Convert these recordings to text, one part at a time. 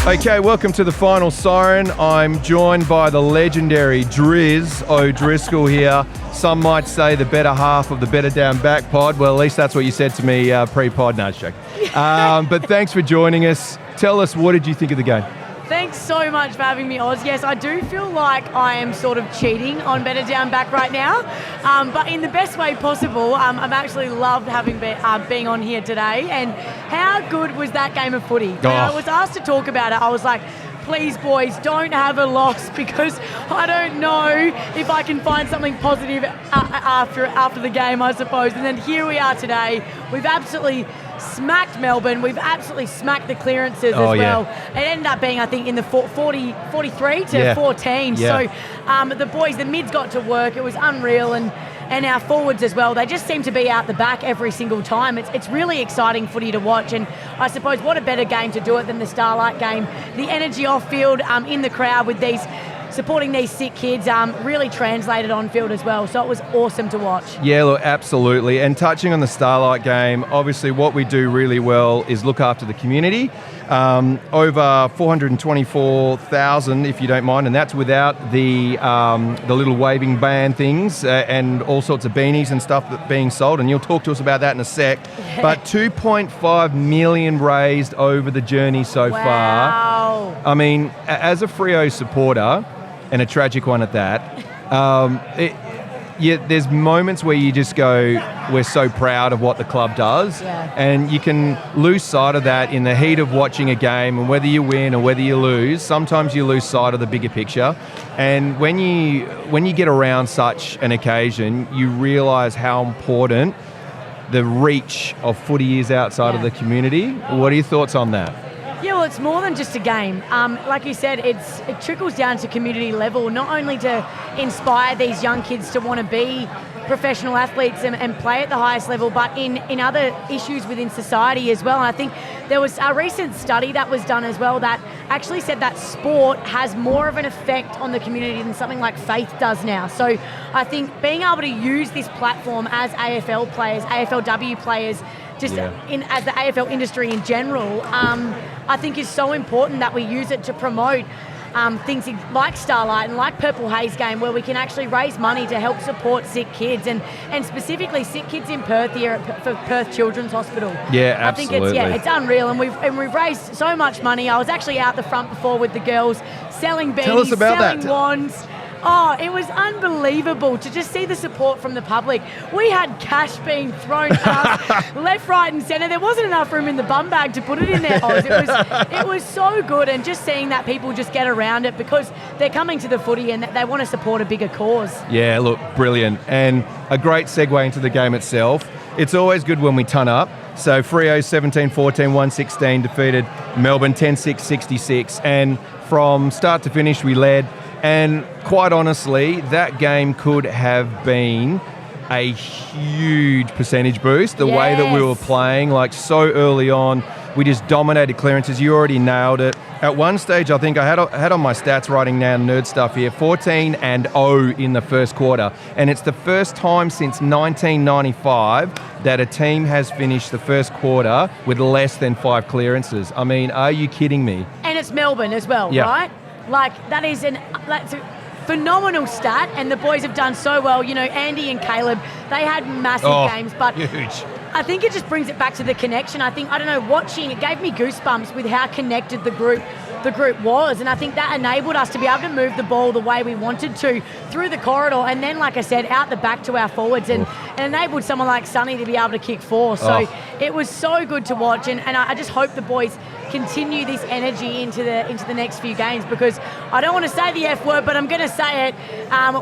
Okay, welcome to the final Siren. I'm joined by the legendary Driz O'Driscoll here. Some might say the better half of the Better Down Back pod. Well, at least that's what you said to me pre-pod. No, joke. But thanks for joining us. Tell us, what did you think of the game? Thanks so much for having me, Oz. Yes, I do feel like I am sort of cheating on Better Down Back right now, but in the best way possible. I've actually loved having being on here today. And how good was that game of footy? When I was asked to talk about it, I was like, please, boys, don't have a loss, because I don't know if I can find something positive after the game, I suppose. And then here we are today. We've absolutely smacked Melbourne. We've absolutely smacked the clearances as well. It ended up being, I think, in the 43 to 14. Yeah. So the boys, the mids got to work. It was unreal. And our forwards as well, they just seem to be out the back every single time. It's really exciting footy to watch, and I suppose what a better game to do it than the Starlight game. The energy off field in the crowd with these supporting these sick kids really translated on field as well. So it was awesome to watch. Yeah, look, absolutely. And touching on the Starlight game, obviously what we do really well is look after the community. Over 424,000, if you don't mind, and that's without the little waving band things and all sorts of beanies and stuff that being sold. And you'll talk to us about that in a sec. Yeah. But 2.5 million raised over the journey so far. I mean, as a Freo supporter, and a tragic one at that, there's moments where you just go, we're so proud of what the club does, and you can lose sight of that in the heat of watching a game, and whether you win or whether you lose, sometimes you lose sight of the bigger picture. And when you get around such an occasion, you realise how important the reach of footy is outside of the community. What are your thoughts on that? Yeah, well, it's more than just a game. Like you said, it trickles down to community level, not only to inspire these young kids to want to be professional athletes and play at the highest level, but in other issues within society as well. And I think there was a recent study that was done as well that actually said that sport has more of an effect on the community than something like faith does now. So I think being able to use this platform as AFL players, AFLW players, as the AFL industry in general, I think is so important that we use it to promote things like Starlight and like Purple Haze game, where we can actually raise money to help support sick kids and specifically sick kids in Perth here for Perth Children's Hospital. Yeah, absolutely. I think it's unreal, and we've raised so much money. I was actually out the front before with the girls selling beanies, selling wands. Oh, it was unbelievable to just see the support from the public. We had cash being thrown up left, right and centre. There wasn't enough room in the bum bag to put it in there, Oz. It was so good, and just seeing that people just get around it because they're coming to the footy and they want to support a bigger cause. Yeah, look, brilliant. And a great segue into the game itself. It's always good when we ton up. So Freo 17-14, 116 defeated Melbourne 10-6, 66. And from start to finish, we led. And quite honestly, that game could have been a huge percentage boost. The way that we were playing, like so early on, we just dominated clearances. You already nailed it. At one stage, I think I had on my stats writing down nerd stuff here, 14-0 in the first quarter. And it's the first time since 1995 that a team has finished the first quarter with less than 5 clearances. I mean, are you kidding me? And it's Melbourne as well, right? Like, that's a phenomenal stat, and the boys have done so well. You know, Andy and Caleb, they had massive games, but huge. I think it just brings it back to the connection. I don't know, watching, it gave me goosebumps with how connected the group was, and I think that enabled us to be able to move the ball the way we wanted to through the corridor, and then, like I said, out the back to our forwards, and enabled someone like Sonny to be able to kick 4. So it was so good to watch, and I just hope the boys continue this energy into the next few games, because I don't want to say the F word, but I'm going to say it.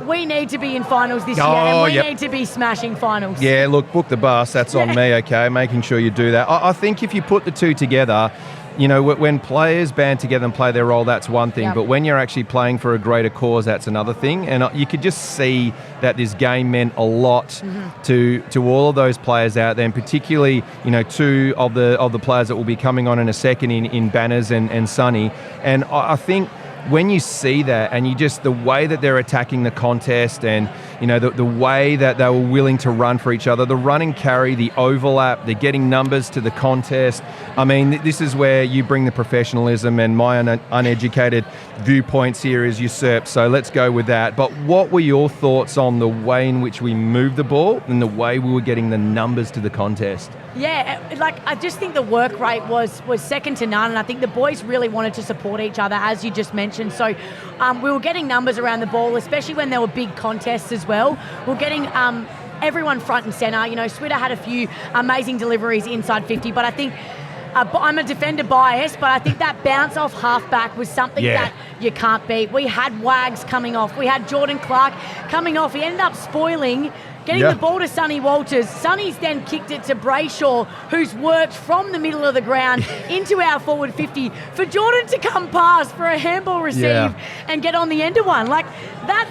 We need to be in finals this year, and we need to be smashing finals. Yeah, look, book the bus. That's on me, okay? Making sure you do that. I think if you put the two together, you know, when players band together and play their role, that's one thing. But when you're actually playing for a greater cause, that's another thing. And you could just see that this game meant a lot to all of those players out there, and particularly, you know, 2 of the players that will be coming on in a second in Banners and Sonny. And I think when you see that, and you just the way that they're attacking the contest, and You know, the way that they were willing to run for each other, the run and carry, the overlap, they're getting numbers to the contest. I mean, this is where you bring the professionalism, and my uneducated viewpoints here is usurped. So let's go with that. But what were your thoughts on the way in which we moved the ball and the way we were getting the numbers to the contest? Yeah, like I just think the work rate was second to none, and I think the boys really wanted to support each other, as you just mentioned. So we were getting numbers around the ball, especially when there were big contests as well. We were getting everyone front and centre. You know, Switter had a few amazing deliveries inside 50, but I think I'm a defender bias, but I think that bounce off halfback was something that you can't beat. We had Wags coming off. We had Jordan Clark coming off. He ended up spoiling, getting the ball to Sonny Walters. Sonny's then kicked it to Brayshaw, who's worked from the middle of the ground into our forward 50 for Jordan to come past for a handball receive and get on the end of one. Like that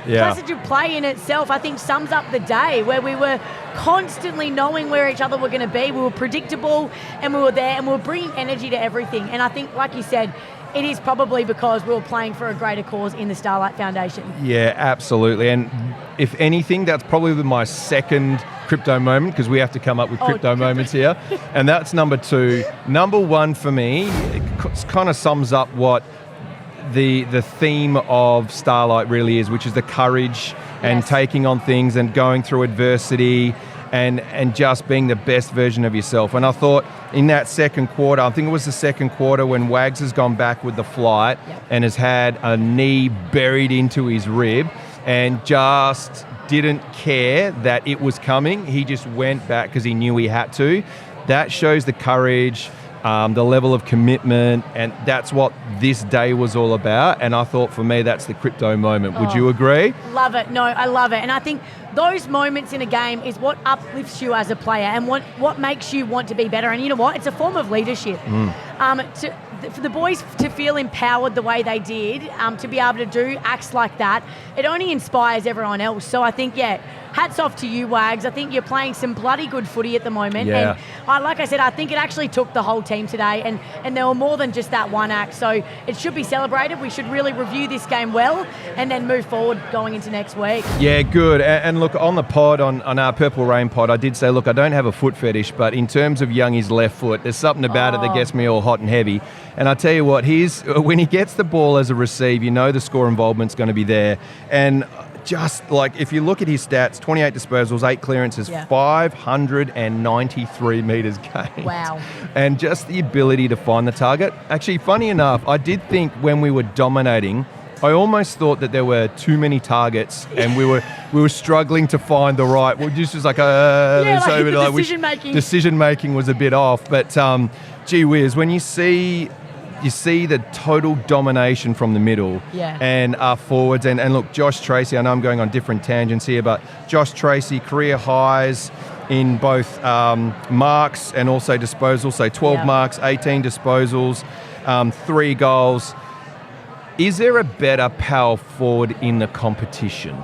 passage of play in itself, I think, sums up the day where we were constantly knowing where each other were going to be. We were predictable and we were there and we were bringing energy to everything. And I think, like you said, it is probably because we were playing for a greater cause in the Starlight Foundation. Yeah, absolutely. And if anything, that's probably my second crypto moment, because we have to come up with crypto moments here. And that's number 2. Number 1 for me, it kind of sums up what the theme of Starlight really is, which is the courage and taking on things and going through adversity and just being the best version of yourself. And I thought in that second quarter, I think it was the second quarter, when Wags has gone back with the flight and has had a knee buried into his rib and just didn't care that it was coming. He just went back because he knew he had to. That shows the courage, the level of commitment, and that's what this day was all about. And I thought, for me, that's the crypto moment. Would you agree? Love it. No, I love it. And I think those moments in a game is what uplifts you as a player and what makes you want to be better. And you know what? It's a form of leadership. For the boys to feel empowered the way they did, to be able to do acts like that, it only inspires everyone else. So I think, hats off to you, Wags. I think you're playing some bloody good footy at the moment. Yeah. And like I said, I think it actually took the whole team today, and there were more than just that one act. So it should be celebrated. We should really review this game well and then move forward going into next week. Yeah, good. And look, on the pod, on our Purple Rain pod, I did say, look, I don't have a foot fetish, but in terms of Youngie's left foot, there's something about it that gets me all hot and heavy. And I tell you what, when he gets the ball as a receive, you know the score involvement's going to be there. And just like, if you look at his stats, 28 disposals, 8 clearances, 593 metres gained. Wow. And just the ability to find the target. Actually, funny enough, I did think when we were dominating, I almost thought that there were too many targets and we were struggling to find the right. Well, just was like, decision making was a bit off. But gee whiz, when you see the total domination from the middle and our forwards. And look, Josh Tracy, I know I'm going on different tangents here, but Josh Tracy, career highs in both marks and also disposals. So 12 marks, 18 disposals, 3 goals. Is there a better power forward in the competition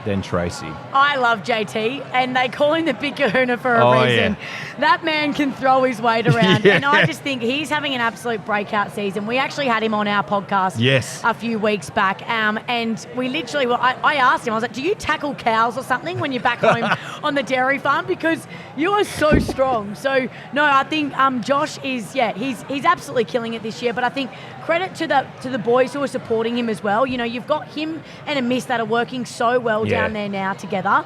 than Tracy? I love JT, and they call him the Big Kahuna for a reason. Yeah. That man can throw his weight around, and I just think he's having an absolute breakout season. We actually had him on our podcast a few weeks back, and we literally, I asked him, I was like, do you tackle cows or something when you're back home on the dairy farm? Because you are so strong. So, no, I think Josh is, he's absolutely killing it this year, but I think credit to the boys who are supporting him as well. You know, you've got him and a miss that are working so well down there now together.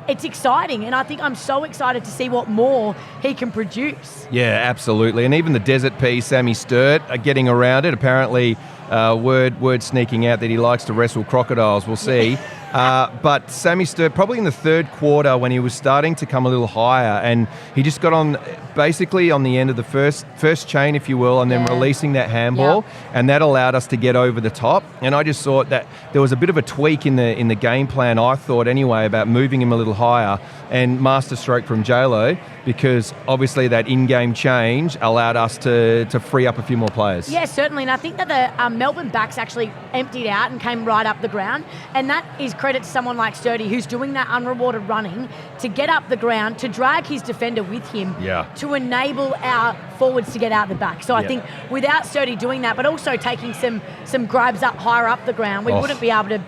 It's exciting, and I think I'm so excited to see what more he can produce. Yeah, absolutely. And even the desert pea, Sammy Sturt, are getting around it. Apparently, word sneaking out that he likes to wrestle crocodiles. We'll see. But Sammy Sturt, probably in the third quarter when he was starting to come a little higher, and he just got on basically on the end of the first chain, if you will, and then releasing that handball, and that allowed us to get over the top. And I just thought that there was a bit of a tweak in the game plan, I thought anyway, about moving him a little higher, and masterstroke from J-Lo, because obviously that in-game change allowed us to free up a few more players. Yeah, certainly, and I think that the Melbourne backs actually emptied out and came right up the ground, and that is credit to someone like Sturdy, who's doing that unrewarded running to get up the ground, to drag his defender with him, to enable our forwards to get out the back. So I think without Sturdy doing that, but also taking some grabs up higher up the ground, we wouldn't be able to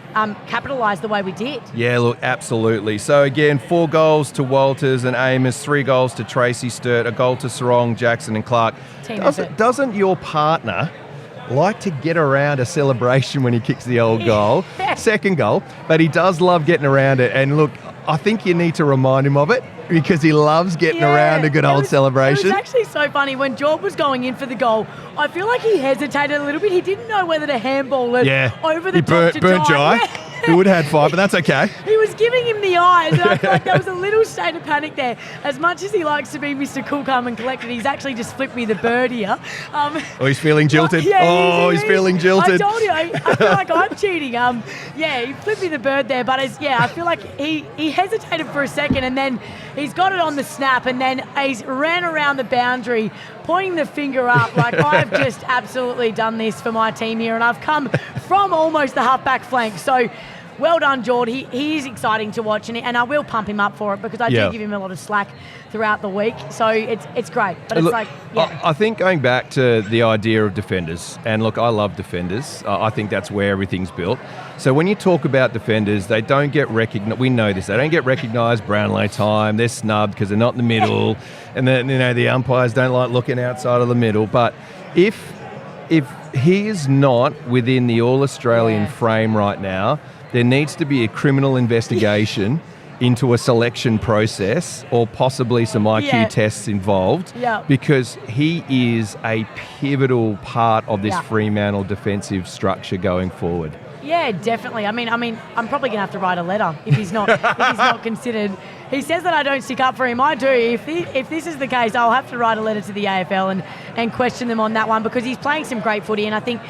capitalise the way we did. Yeah, look, absolutely. So again, 4 goals to Walters and Amos, 3 goals to Tracy Sturt, a goal to Sarong, Jackson and Clark. Doesn't your partner like to get around a celebration when he kicks the old goal, second goal, but he does love getting around it. And look, I think you need to remind him of it because he loves getting around a good old celebration. It was actually so funny. When Jordan was going in for the goal, I feel like he hesitated a little bit. He didn't know whether to handball it over the top to burnt Jai. He would have had 5, but that's okay. He was giving him the eyes, and I feel like there was a little state of panic there. As much as he likes to be Mr. Cool, Calm and Collected, he's actually just flipped me the bird here. He's feeling jilted. He's feeling jilted. I told you, I feel like I'm cheating. He flipped me the bird there, but I feel like he hesitated for a second, and then he's got it on the snap, and then he's ran around the boundary, pointing the finger up like, I've just absolutely done this for my team here, and I've come from almost the half-back flank. So well done, Jord. He is exciting to watch, and I will pump him up for it because I do give him a lot of slack throughout the week. So it's great. But look, I think going back to the idea of defenders, and look, I love defenders. I think that's where everything's built. So when you talk about defenders, they don't get recognised. We know this. They don't get recognised Brownlow time. They're snubbed because they're not in the middle. And then, the umpires don't like looking outside of the middle. But if he is not within the All-Australian frame right now, there needs to be a criminal investigation into a selection process or possibly some IQ tests involved because he is a pivotal part of this Fremantle defensive structure going forward. Yeah, definitely. I mean, I'm probably going to have to write a letter if he's not considered. He says that I don't stick up for him. I do. If this is the case, I'll have to write a letter to the AFL and question them on that one because he's playing some great footy, and I think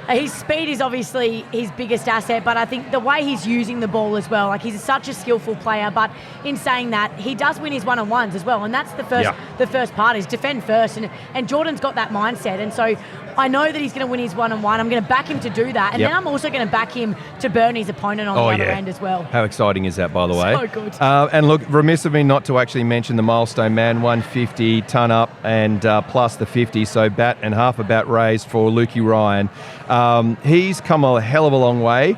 his speed is obviously his biggest asset, but I think the way he's using the ball as well, like he's such a skillful player, but in saying that, he does win his one-on-ones as well, and that's the first part is defend first, and Jordan's got that mindset, and so I know that he's going to win his one-on-one. I'm going to back him to do that, and then I'm also going to back him to burn his opponent on the other end as well. How exciting is that, by the way? So good. And look, remiss of me not to actually mention the milestone man, 150 ton up and plus the 50, so bat and half a bat raised for Lukey Ryan. He's come a hell of a long way.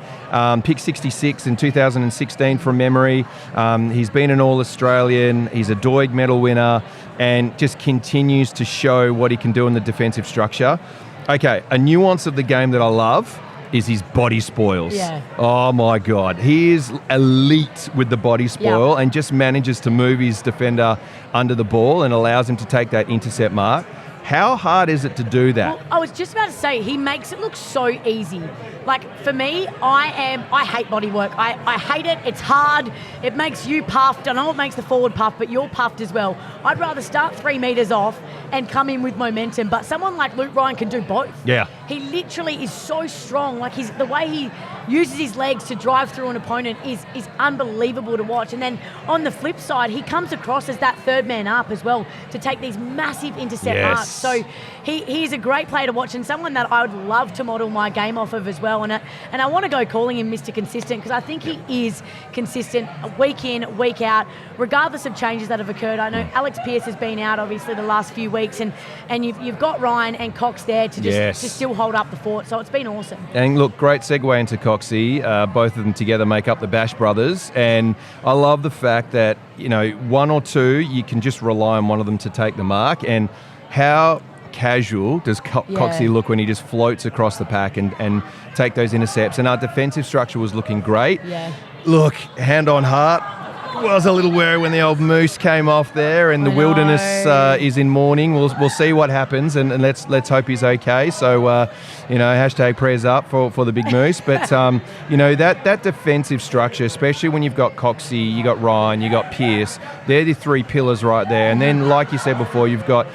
Picked 66 in 2016 from memory. He's been an All-Australian. He's a Doig medal winner and just continues to show what he can do in the defensive structure. Okay, a nuance of the game that I love is his body spoils. Yeah. Oh my God. He is elite with the body spoil and just manages to move his defender under the ball and allows him to take that intercept mark. How hard is it to do that? Well, I was just about to say, he makes it look so easy. Like, for me, I hate body work. I hate it. It's hard. It makes you puffed. I know it makes the forward puff, but you're puffed as well. I'd rather start 3 metres off and come in with momentum, but someone like Luke Ryan can do both. Yeah. He literally is so strong. Like, the way he uses his legs to drive through an opponent is unbelievable to watch. And then on the flip side, he comes across as that third man up as well to take these massive intercept marks. So he's a great player to watch and someone that I would love to model my game off of as well. And I want to go calling him Mr. Consistent because I think he is consistent week in, week out, regardless of changes that have occurred. I know Alex Pearce has been out obviously the last few weeks and you've got Ryan and Cox there to just to still hold up the fort. So it's been awesome. And look, great segue into Coxie. Both of them together make up the Bash Brothers. And I love the fact that, one or two, you can just rely on one of them to take the mark. And how casual does Coxie look when he just floats across the pack and take those intercepts? And our defensive structure was looking great. Yeah. Look, hand on heart, was a little wary when the old moose came off there, and the wilderness is in mourning. We'll see what happens, and let's hope he's okay. So, hashtag prayers up for the big moose. But that defensive structure, especially when you've got Coxie, you got Ryan, you got Pearce, they're the 3 pillars right there. And then, like you said before, you've got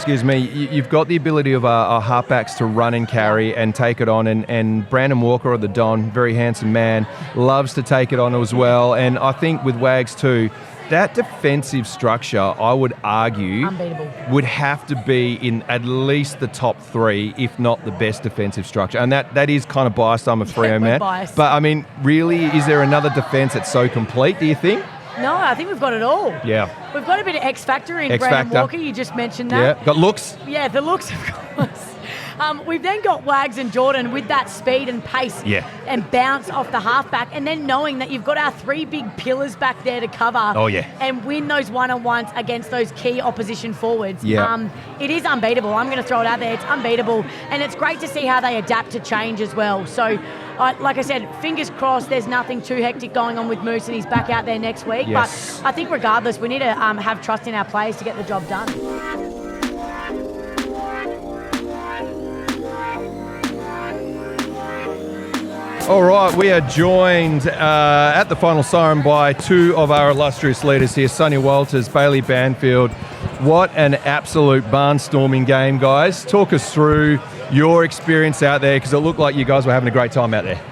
the ability of our halfbacks to run and carry and take it on, and Brandon Walker, or the Don, very handsome man, loves to take it on as well. And I think with Wags too, that defensive structure, I would argue, Unbeatable. would have to be in at least the top 3, if not the best defensive structure. And that is kind of biased. I'm a Freo man. Biased. But, I mean, really, is there another defence that's so complete, do you think? No, I think we've got it all. Yeah. We've got a bit of X Factor in X Brandon Factor. Walker. You just mentioned that. Yeah, got looks. Yeah, the looks, of course. We've then got Wags and Jordan with that speed and pace and bounce off the halfback, and then knowing that you've got our 3 big pillars back there to cover and win those one-on-ones against those key opposition forwards. Yeah. It is unbeatable. I'm going to throw it out there. It's unbeatable, and it's great to see how they adapt to change as well. So, like I said, fingers crossed there's nothing too hectic going on with Moose and he's back out there next week. Yes. But I think regardless, we need to have trust in our players to get the job done. All right, we are joined at the final siren by 2 of our illustrious leaders here, Sonny Walters, Bailey Banfield. What an absolute barnstorming game, guys. Talk us through your experience out there, because it looked like you guys were having a great time out there.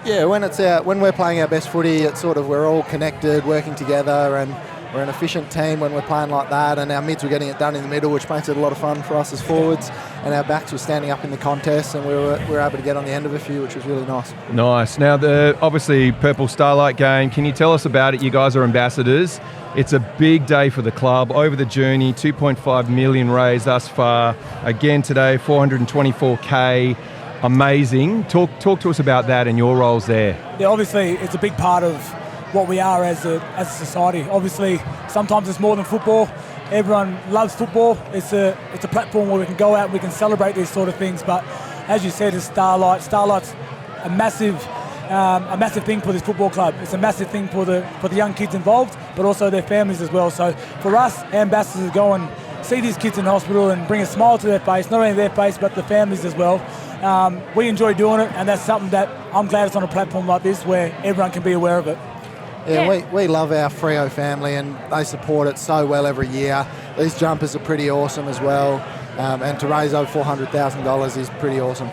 Yeah, when we're playing our best footy, it's sort of we're all connected, working together, and we're an efficient team when we're playing like that, and our mids were getting it done in the middle, which makes it a lot of fun for us as forwards, and our backs were standing up in the contest, and we were able to get on the end of a few, which was really nice. Nice. Now, the obviously Purple Starlight game, can you tell us about it? You guys are ambassadors. It's a big day for the club. Over the journey, 2.5 million raised thus far. Again today, 424K. Amazing. Talk to us about that and your roles there. Yeah, obviously it's a big part of what we are as a society. Obviously, sometimes it's more than football. Everyone loves football. It's a platform where we can go out and we can celebrate these sort of things. But as you said, it's Starlight. Starlight's a massive thing for this football club. It's a massive thing for the young kids involved, but also their families as well. So for us, ambassadors go and see these kids in hospital and bring a smile to their face, not only their face but the families as well. We enjoy doing it, and that's something that I'm glad it's on a platform like this where everyone can be aware of it. Yeah, we love our Freo family, and they support it so well every year. These jumpers are pretty awesome as well, and to raise over $400,000 is pretty awesome.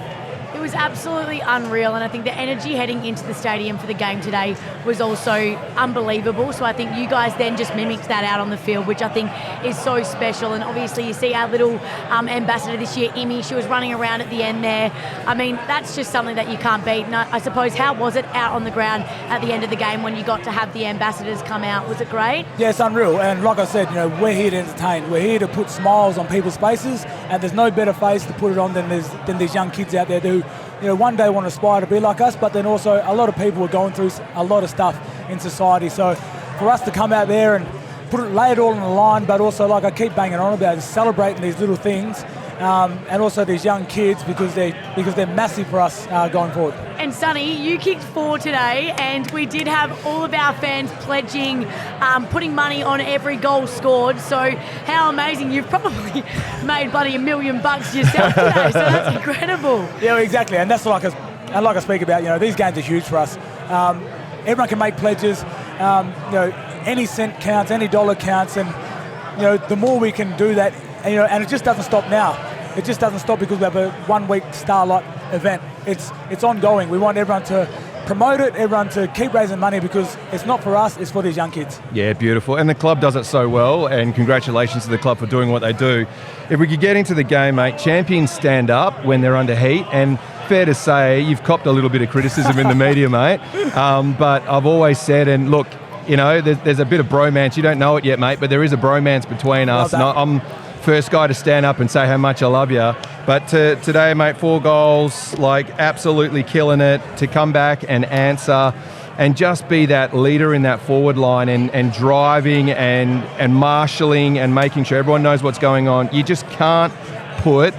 It was absolutely unreal, and I think the energy heading into the stadium for the game today was also unbelievable. So I think you guys then just mimicked that out on the field, which I think is so special. And obviously you see our little ambassador this year, Imi, she was running around at the end there. I mean, that's just something that you can't beat. And I suppose, how was it out on the ground at the end of the game when you got to have the ambassadors come out? Was it great? Yeah, it's unreal. And like I said, we're here to entertain. We're here to put smiles on people's faces, and there's no better face to put it on than these young kids out there who one day want to aspire to be like us, but then also a lot of people are going through a lot of stuff in society. So for us to come out there and lay it all on the line, but also, like I keep banging on about, is celebrating these little things, and also these young kids, because they're massive for us going forward. And Sonny, you kicked 4 today, and we did have all of our fans pledging, putting money on every goal scored. So how amazing. You've probably made bloody $1 million yourself today, so that's incredible. Yeah, exactly, and that's like I speak about, these games are huge for us. Everyone can make pledges, any cent counts, any dollar counts, and the more we can do that, and it just doesn't stop now. It just doesn't stop because we have a 1-week Starlight event. It's ongoing. We want everyone to promote it, everyone to keep raising money, because it's not for us, it's for these young kids. Yeah, beautiful. And the club does it so well, and congratulations to the club for doing what they do. If we could get into the game, mate, champions stand up when they're under heat, and fair to say, you've copped a little bit of criticism in the media, mate. But I've always said, and look, there's a bit of bromance. You don't know it yet, mate, but there is a bromance between us. And I'm first guy to stand up and say how much I love you. But today, mate, 4 goals, absolutely killing it, to come back and answer and just be that leader in that forward line and driving and marshalling and making sure everyone knows what's going on. You just can't put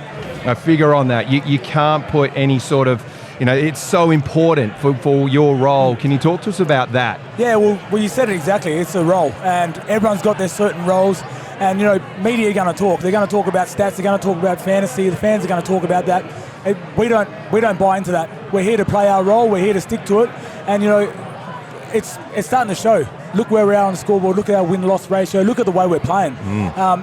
a figure on that. You can't put any sort of, it's so important for your role. Can you talk to us about that? Yeah, well, you said it exactly. It's a role, and everyone's got their certain roles. And, media are going to talk. They're going to talk about stats. They're going to talk about fantasy. The fans are going to talk about that. We don't buy into that. We're here to play our role. We're here to stick to it. And, it's starting to show. Look where we are on the scoreboard. Look at our win-loss ratio. Look at the way we're playing.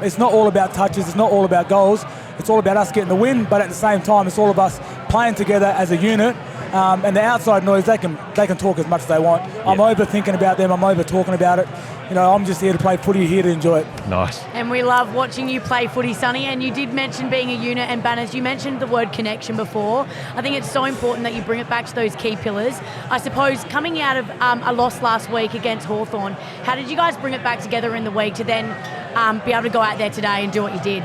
It's not all about touches. It's not all about goals. It's all about us getting the win. But at the same time, it's all of us playing together as a unit. And the outside noise, they can talk as much as they want. I'm over thinking about them. I'm over talking about it. I'm just here to play footy, here to enjoy it. Nice. And we love watching you play footy, Sonny. And you did mention being a unit and Banners. You mentioned the word connection before. I think it's so important that you bring it back to those key pillars. I suppose coming out of a loss last week against Hawthorn, how did you guys bring it back together in the week to then be able to go out there today and do what you did?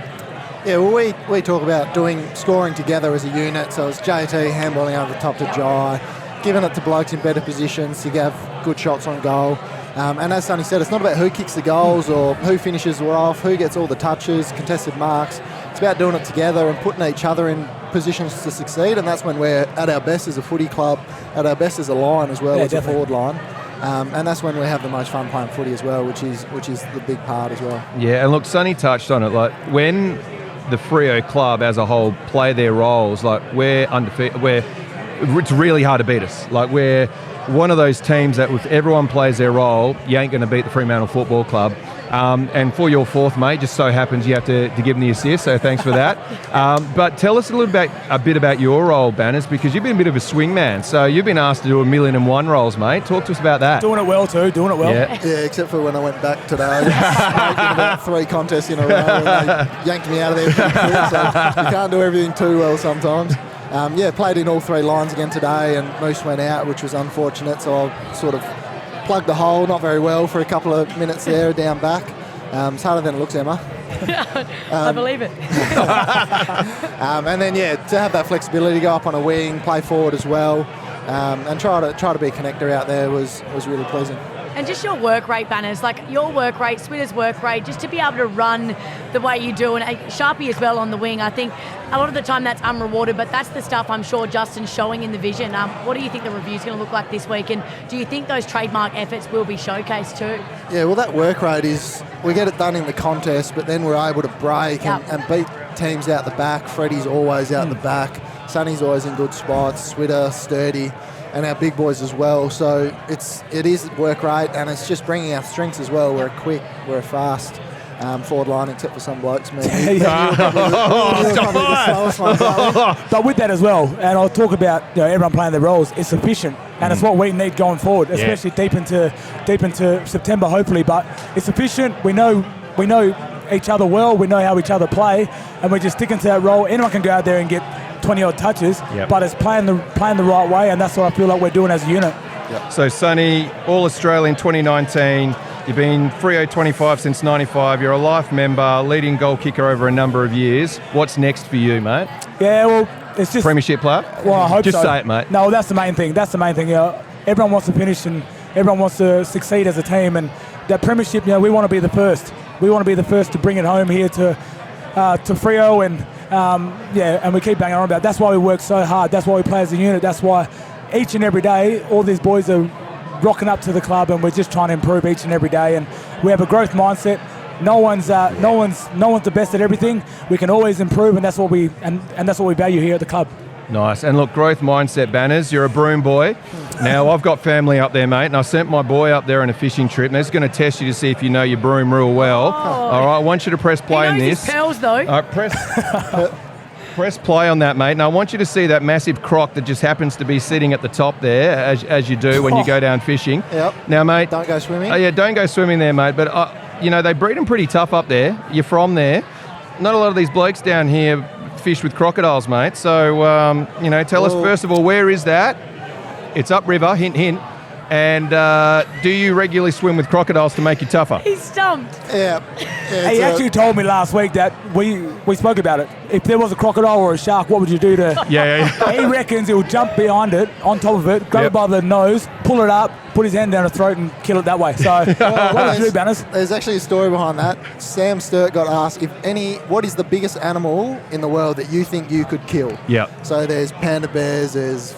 Yeah, well, we talk about scoring together as a unit. So it's JT handballing over the top to Jai, giving it to blokes in better positions to have good shots on goal. And as Sonny said, it's not about who kicks the goals or who finishes off, who gets all the touches, contested marks. It's about doing it together and putting each other in positions to succeed. And that's when we're at our best as a footy club, at our best as a line as well, as definitely. a forward line. And that's when we have the most fun playing footy as well, which is the big part as well. Yeah, and look, Sonny touched on it. Like when the Freo club as a whole play their roles, like we're undefeated. It's really hard to beat us. Like we're one of those teams that if everyone plays their role, you ain't going to beat the Fremantle Football Club. And for your fourth mate, just so happens you have to give him the assist, so thanks for that. But tell us a bit about your role, Banners, because you've been a bit of a swing man. So you've been asked to do 1,000,001 roles, mate. Talk to us about that. Doing it well too, doing it well. Yeah, except for when I went back today. Making about 3 contests in a row and they yanked me out of there pretty quick, so you can't do everything too well sometimes. Played in all 3 lines again today, and Moose went out, which was unfortunate, so I sort of plugged the hole not very well for a couple of minutes there down back. It's harder than it looks, Emma. I believe it. And then to have that flexibility, go up on a wing, play forward as well, and try to be a connector out there was really pleasing. And just your work rate, Banners, like your work rate, Switter's work rate, just to be able to run the way you do, and Sharpie as well on the wing. I think a lot of the time that's unrewarded, but that's the stuff I'm sure Justin's showing in the vision. What do you think the review's going to look like this week, and do you think those trademark efforts will be showcased too? Yeah, well, that work rate is, we get it done in the contest, but then we're able to break and beat teams out the back. Freddie's always out the back. Sonny's always in good spots. Switter, sturdy. And our big boys as well. So it is work rate, and it's just bringing our strengths as well. We're quick, we're fast forward line, except for some blokes. Me. But with that as well, and I'll talk about everyone playing their roles. It's sufficient, and it's what we need going forward, especially deep into September, hopefully. But it's sufficient. We know each other well. We know how each other play, and we're just sticking to that role. Anyone can go out there and get 20-odd touches, but it's playing the right way, and that's what I feel like we're doing as a unit. Yep. So, Sonny, All-Australian 2019, you've been Freo 25 since 95, you're a life member, leading goal kicker over a number of years. What's next for you, mate? Yeah, well, it's just... Premiership player? Well, I hope just so. Say it, mate. No, that's the main thing. Everyone wants to finish, and everyone wants to succeed as a team, and that premiership, we want to be the first. We want to be the first to bring it home here to Freo, and and we keep banging on about it. That's why we work so hard. That's why we play as a unit. That's why each and every day all these boys are rocking up to the club, and we're just trying to improve each and every day. And we have a growth mindset. No one's the best at everything. We can always improve, and that's what we value here at the club. Nice. And look, growth mindset, Banners. You're a Broome boy. Now, I've got family up there, mate, and I sent my boy up there on a fishing trip, and it's going to test you to see if you know your Broome real well. All right, I want you to press play on this. He knows his pearls, though. All right, press play on that, mate. And I want you to see that massive croc that just happens to be sitting at the top there, as you do when you go down fishing. Yep. Now, mate. Don't go swimming. Don't go swimming there, mate. But, they breed them pretty tough up there. You're from there. Not a lot of these blokes down here fish with crocodiles, mate. So, tell us, first of all, where is that? It's upriver, hint, hint. And do you regularly swim with crocodiles to make you tougher? He's stumped. Yeah. He actually told me last week that we spoke about it. If there was a crocodile or a shark, what would you do to... Yeah. He reckons he'll jump behind it, on top of it, grab it by the nose, pull it up, put his hand down the throat and kill it that way. So, what would you do, Banners? There's actually a story behind that. Sam Sturt got asked what is the biggest animal in the world that you think you could kill? Yeah. So there's panda bears, there's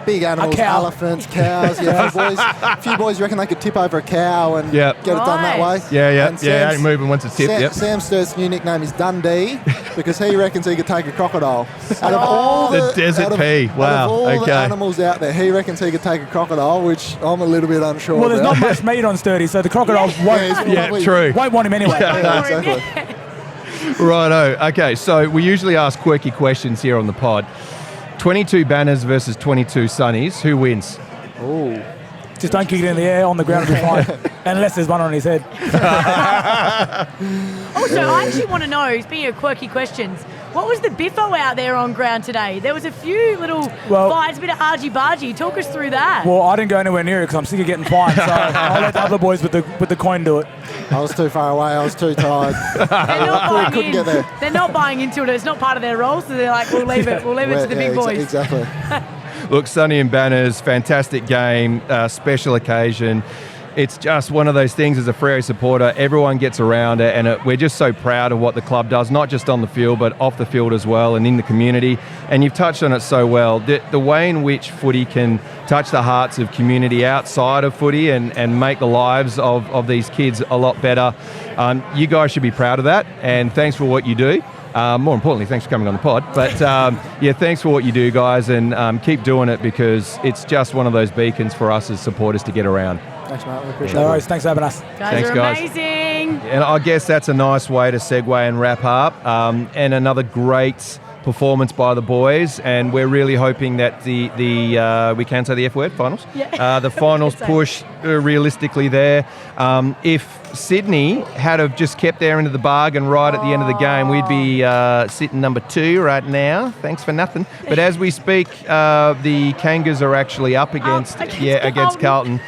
big animals, cow. elephants, cows. A few boys reckon they could tip over a cow and get it done that way. Yeah, ain't moving once it's tipped. Sam Sturt's new nickname is Dundee because he reckons he could take a crocodile. Out of all the desert pea. Wow. Out of all the animals out there, he reckons he could take a crocodile, which I'm a little bit unsure Well, there's about. not much meat on Sturdy, so the crocodile True. won't want him anyway. Exactly. Righto. Okay, so we usually ask quirky questions here on the pod. 22 Banners versus 22 Sonnies. Who wins? Oh. Just don't kick it in the air, on the ground, it'll be fine. Unless there's one on his head. Also, I actually want to know, speaking of quirky questions, what was the biffo out there on ground today? There was a few little fights, a bit of argy-bargy. Talk us through that. Well, I didn't go anywhere near it because I'm sick of getting fined, so I'll let the other boys with the coin do it. I was too far away. I was too tired. Couldn't get there. They're not buying into it. It's not part of their role, so they're like, we'll leave it to the big boys. Exactly. Look, Sonny and Banners, fantastic game, special occasion. It's just one of those things as a Freo supporter, everyone gets around it, and we're just so proud of what the club does, not just on the field, but off the field as well and in the community. And you've touched on it so well. The way in which footy can touch the hearts of community outside of footy and make the lives of these kids a lot better. You guys should be proud of that, and thanks for what you do. More importantly, thanks for coming on the pod. But yeah, thanks for what you do, guys, and keep doing it because it's just one of those beacons for us as supporters to get around. Thanks, mate. We appreciate it. No worries. Thanks for having us. Guys are amazing. And I guess that's a nice way to segue and wrap up. And another great performance by the boys, and we're really hoping that the we can say the F word, finals. Yeah. The finals push realistically there. If Sydney had have just kept their end of the bargain right at the end of the game, we'd be sitting number 2 right now. Thanks for nothing. But as we speak, the Kangas are actually up against Carlton.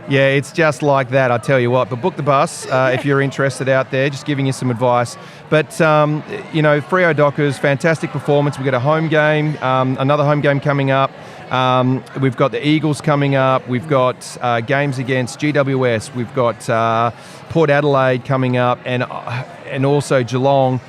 Yeah, it's just like that, I tell you what. But book the bus if you're interested out there, just giving you some advice. But, Freo Dockers, fantastic performance. We've got a home game, another home game coming up. We've got the Eagles coming up. We've got games against GWS. We've got Port Adelaide coming up and also Geelong.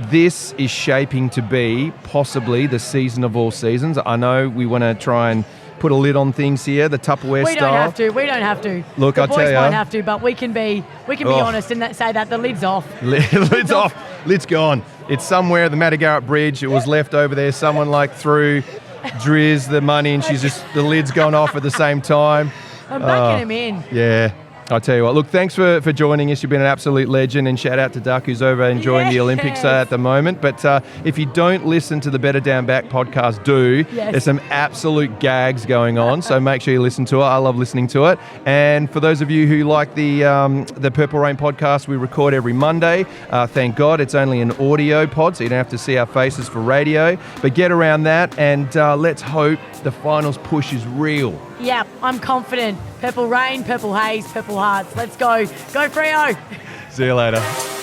This is shaping to be possibly the season of all seasons. I know we want to try and put a lid on things here, the Tupperware style. We don't have to. Look, the I tell boys you, might have to, but we can be honest and say that the lid's off. Lid's off. Lid's gone. It's somewhere at the Madagarrett Bridge. It was left over there. Someone threw Driz the money, and the lid's gone off at the same time. I'm backing him in. Yeah. I'll tell you what. Look, thanks for joining us. You've been an absolute legend, and shout out to Duck, who's over enjoying the Olympics at the moment. But if you don't listen to the Better Down Back podcast, do. Yes. There's some absolute gags going on, so make sure you listen to it. I love listening to it. And for those of you who like the Purple Rain podcast, we record every Monday. Thank God it's only an audio pod, so you don't have to see our faces for radio. But get around that, and let's hope the finals push is real. Yeah, I'm confident. Purple Rain, Purple Haze, Purple Hearts. Let's go. Go Freo. See you later.